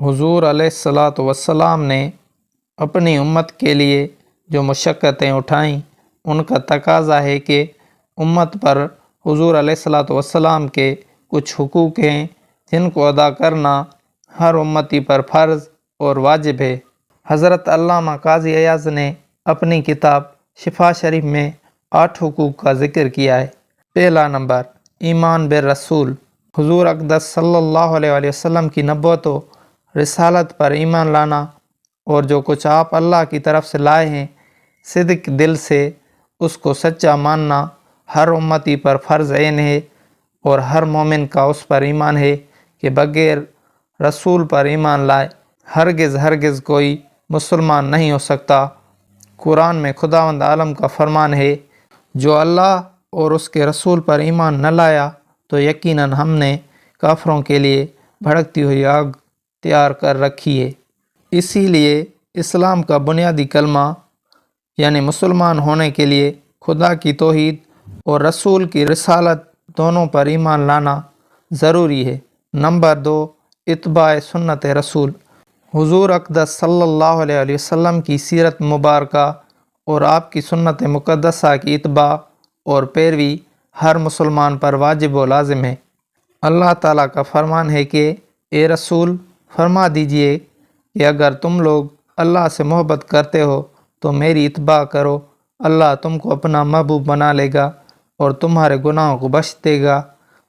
حضور علیہ الصلاۃ والسلام نے اپنی امت کے لیے جو مشقتیں اٹھائیں ان کا تقاضا ہے کہ امت پر حضور علیہ الصلاۃ والسلام کے کچھ حقوق ہیں جن کو ادا کرنا ہر امتی پر فرض اور واجب ہے۔ حضرت علامہ قاضی ایاز نے اپنی کتاب شفا شریف میں 8 حقوق کا ذکر کیا ہے۔ پہلا نمبر، ایمان بالرسول۔ حضور اقدس صلی اللہ علیہ وسلم کی نبوت و رسالت پر ایمان لانا اور جو کچھ آپ اللہ کی طرف سے لائے ہیں صدق دل سے اس کو سچا ماننا ہر امتی پر فرض عین ہے، اور ہر مومن کا اس پر ایمان ہے کہ بغیر رسول پر ایمان لائے ہرگز کوئی مسلمان نہیں ہو سکتا۔ قرآن میں خداوند عالم کا فرمان ہے، جو اللہ اور اس کے رسول پر ایمان نہ لایا تو یقیناً ہم نے کافروں کے لیے بھڑکتی ہوئی آگ تیار کر رکھی ہے۔ اسی لیے اسلام کا بنیادی کلمہ یعنی مسلمان ہونے کے لیے خدا کی توحید اور رسول کی رسالت دونوں پر ایمان لانا ضروری ہے۔ نمبر 2، اتباع سنت رسول۔ حضور اقدس صلی اللہ علیہ وسلم کی سیرت مبارکہ اور آپ کی سنت مقدسہ کی اتباع اور پیروی ہر مسلمان پر واجب و لازم ہے۔ اللہ تعالیٰ کا فرمان ہے کہ اے رسول فرما دیجئے کہ اگر تم لوگ اللہ سے محبت کرتے ہو تو میری اتباع کرو، اللہ تم کو اپنا محبوب بنا لے گا اور تمہارے گناہوں کو بخش دے گا،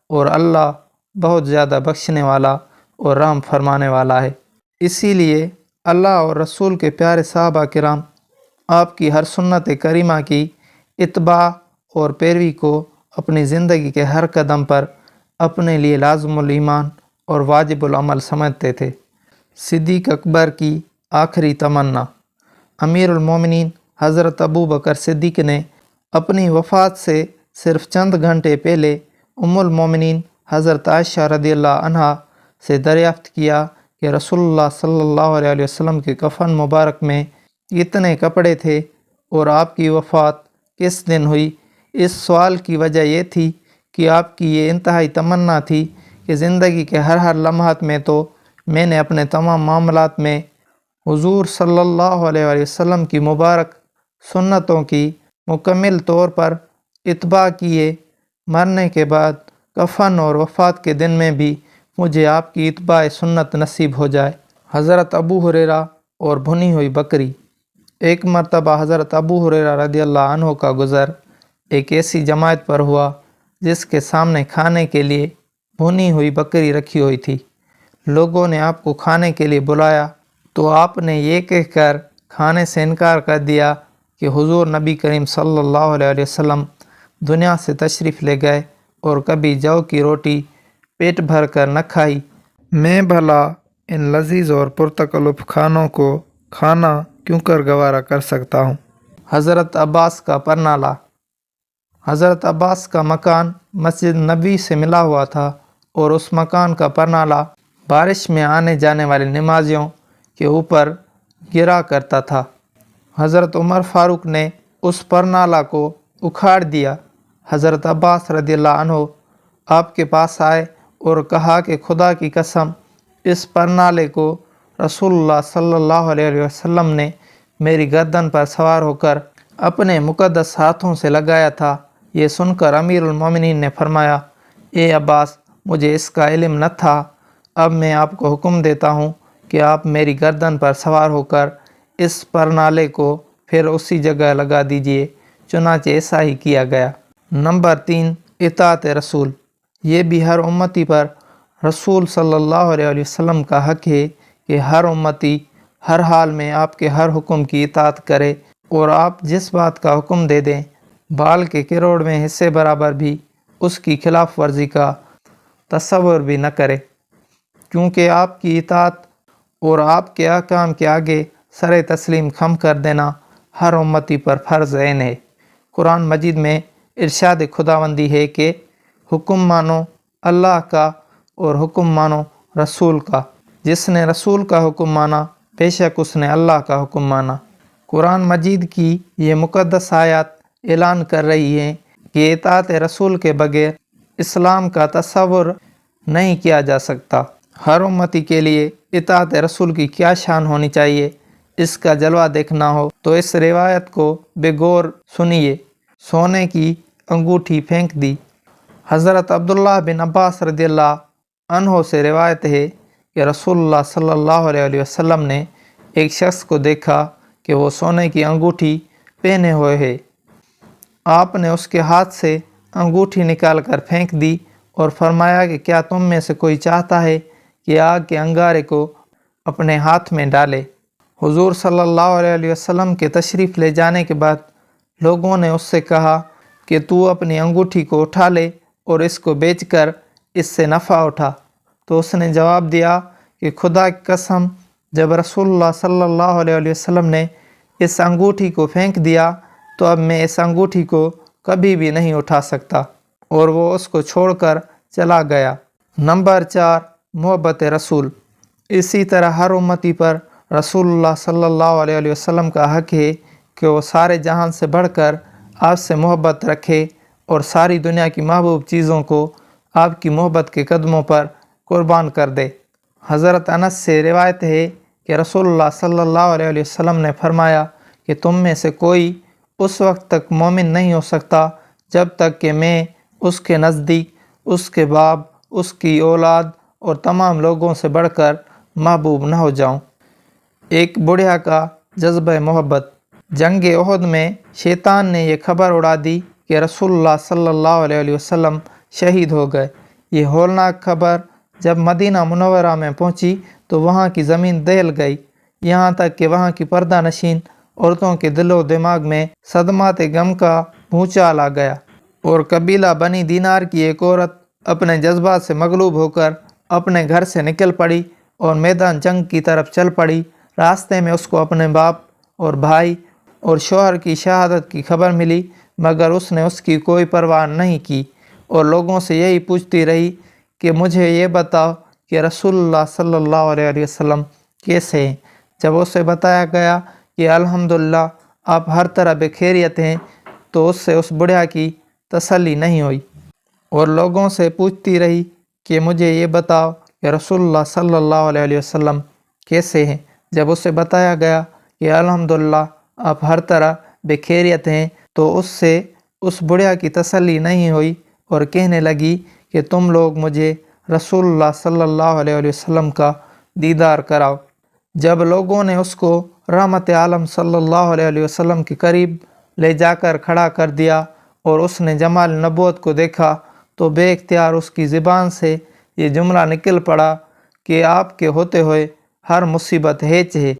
اور اللہ بہت زیادہ بخشنے والا اور رحم فرمانے والا ہے۔ اسی لیے اللہ اور رسول کے پیارے صحابہ کرام آپ کی ہر سنت کریمہ کی اتباع اور پیروی کو اپنی زندگی کے ہر قدم پر اپنے لیے لازم الایمان اور واجب العمل سمجھتے تھے۔ صدیق اکبر کی آخری تمنا۔ امیر المومنین حضرت ابو بکر صدیق نے اپنی وفات سے صرف چند گھنٹے پہلے ام المومنین حضرت عائشہ رضی اللہ عنہا سے دریافت کیا کہ رسول اللہ صلی اللہ علیہ وسلم کے کفن مبارک میں کتنے کپڑے تھے اور آپ کی وفات کس دن ہوئی۔ اس سوال کی وجہ یہ تھی کہ آپ کی یہ انتہائی تمنا تھی کہ زندگی کے ہر لمحات میں تو میں نے اپنے تمام معاملات میں حضور صلی اللہ علیہ وسلم کی مبارک سنتوں کی مکمل طور پر اتباع کیے، مرنے کے بعد کفن اور وفات کے دن میں بھی مجھے آپ کی اتباع سنت نصیب ہو جائے۔ حضرت ابو ہریرہ اور بھنی ہوئی بکری۔ ایک مرتبہ حضرت ابو ہریرہ رضی اللہ عنہ کا گزر ایک ایسی جماعت پر ہوا جس کے سامنے کھانے کے لیے بھنی ہوئی بکری رکھی ہوئی تھی۔ لوگوں نے آپ کو کھانے کے لیے بلایا تو آپ نے یہ کہہ کر کھانے سے انکار کر دیا کہ حضور نبی کریم صلی اللہ علیہ وسلم دنیا سے تشریف لے گئے اور کبھی جو کی روٹی پیٹ بھر کر نہ کھائی، میں بھلا ان لذیذ اور پرتکلف کھانوں کو کھانا کیوں کر گوارا کر سکتا ہوں۔ حضرت عباس کا پرنالہ۔ حضرت عباس کا مکان مسجد نبوی سے ملا ہوا تھا اور اس مکان کا پرنالہ بارش میں آنے جانے والے نمازیوں کے اوپر گرا کرتا تھا۔ حضرت عمر فاروق نے اس پرنالہ کو اکھاڑ دیا۔ حضرت عباس رضی اللہ عنہ آپ کے پاس آئے اور کہا کہ خدا کی قسم اس پرنالے کو رسول اللہ صلی اللہ علیہ وسلم نے میری گردن پر سوار ہو کر اپنے مقدس ہاتھوں سے لگایا تھا۔ یہ سن کر امیر المومنین نے فرمایا، اے عباس مجھے اس کا علم نہ تھا، اب میں آپ کو حکم دیتا ہوں کہ آپ میری گردن پر سوار ہو کر اس پرنالے کو پھر اسی جگہ لگا دیجئے۔ چنانچہ ایسا ہی کیا گیا۔ نمبر 3، اطاعت رسول۔ یہ بھی ہر امتی پر رسول صلی اللہ علیہ وسلم کا حق ہے کہ ہر امتی ہر حال میں آپ کے ہر حکم کی اطاعت کرے، اور آپ جس بات کا حکم دے دیں بال کے کروڑویں حصے برابر بھی اس کی خلاف ورزی کا تصور بھی نہ کرے، کیونکہ آپ کی اطاعت اور آپ کے احکام کے آگے سر تسلیم خم کر دینا ہر امتی پر فرض عین ہے۔ قرآن مجید میں ارشاد خداوندی ہے کہ حکم مانو اللہ کا اور حکم مانو رسول کا۔ جس نے رسول کا حکم مانا بے شک اس نے اللہ کا حکم مانا۔ قرآن مجید کی یہ مقدس آیات اعلان کر رہی ہیں کہ اطاعت رسول کے بغیر اسلام کا تصور نہیں کیا جا سکتا۔ ہر امتی کے لیے اطاعت رسول کی کیا شان ہونی چاہیے، اس کا جلوہ دیکھنا ہو تو اس روایت کو بے غور سنیے۔ سونے کی انگوٹھی پھینک دی۔ حضرت عبداللہ بن عباس رضی اللہ عنہ سے روایت ہے کہ رسول اللہ صلی اللہ علیہ وسلم نے ایک شخص کو دیکھا کہ وہ سونے کی انگوٹھی پہنے ہوئے ہے۔ آپ نے اس کے ہاتھ سے انگوٹھی نکال کر پھینک دی اور فرمایا کہ کیا تم میں سے کوئی چاہتا ہے کہ آگ کے انگارے کو اپنے ہاتھ میں ڈالے؟ حضور صلی اللہ علیہ وسلم کے تشریف لے جانے کے بعد لوگوں نے اس سے کہا کہ تو اپنی انگوٹھی کو اٹھا لے اور اس کو بیچ کر اس سے نفع اٹھا۔ تو اس نے جواب دیا کہ خدا کی قسم، جب رسول اللہ صلی اللہ علیہ وسلم نے اس انگوٹھی کو پھینک دیا تو اب میں اس انگوٹھی کو کبھی بھی نہیں اٹھا سکتا، اور وہ اس کو چھوڑ کر چلا گیا۔ نمبر 4، محبت رسول۔ اسی طرح ہر امتی پر رسول اللہ صلی اللہ علیہ وسلم کا حق ہے کہ وہ سارے جہان سے بڑھ کر آپ سے محبت رکھے اور ساری دنیا کی محبوب چیزوں کو آپ کی محبت کے قدموں پر قربان کر دے۔ حضرت انس سے روایت ہے کہ رسول اللہ صلی اللہ علیہ وسلم نے فرمایا کہ تم میں سے کوئی اس وقت تک مومن نہیں ہو سکتا جب تک کہ میں اس کے نزدیک اس کے باپ، اس کی اولاد اور تمام لوگوں سے بڑھ کر محبوب نہ ہو جاؤں۔ ایک بڑھیا کا جذبہ محبت۔ جنگ احد میں شیطان نے یہ خبر اڑا دی کہ رسول اللہ صلی اللہ علیہ وسلم شہید ہو گئے۔ یہ ہولناک خبر جب مدینہ منورہ میں پہنچی تو وہاں کی زمین دہل گئی، یہاں تک کہ وہاں کی پردہ نشین عورتوں کے دل و دماغ میں صدمات غم کا بھونچال آ گیا، اور قبیلہ بنی دینار کی ایک عورت اپنے جذبات سے مغلوب ہو کر اپنے گھر سے نکل پڑی اور میدان جنگ کی طرف چل پڑی۔ راستے میں اس کو اپنے باپ اور بھائی اور شوہر کی شہادت کی خبر ملی، مگر اس نے اس کی کوئی پرواہ نہیں کی اور لوگوں سے یہی پوچھتی رہی کہ مجھے یہ بتاؤ کہ رسول اللہ صلی اللہ علیہ وسلم کیسے ہیں؟ جب اسے بتایا گیا کہ الحمدللہ آپ ہر طرح بخیریت ہیں تو اس سے اس بڑھیا کی تسلی نہیں ہوئی، اور لوگوں سے پوچھتی رہی کہ مجھے یہ بتاؤ کہ رسول اللہ صلی اللہ علیہ وسلم کیسے ہیں؟ جب اسے بتایا گیا کہ الحمدللہ آپ ہر طرح بخیریت ہیں تو اس سے اس بڑھیا کی تسلی نہیں ہوئی اور کہنے لگی کہ تم لوگ مجھے رسول اللہ صلی اللہ علیہ وسلم کا دیدار کراؤ۔ جب لوگوں نے اس کو رحمت عالم صلی اللہ علیہ وسلم کے قریب لے جا کر کھڑا کر دیا اور اس نے جمال نبوت کو دیکھا تو بے اختیار اس کی زبان سے یہ جملہ نکل پڑا کہ آپ کے ہوتے ہوئے ہر مصیبت ہیچ ہے۔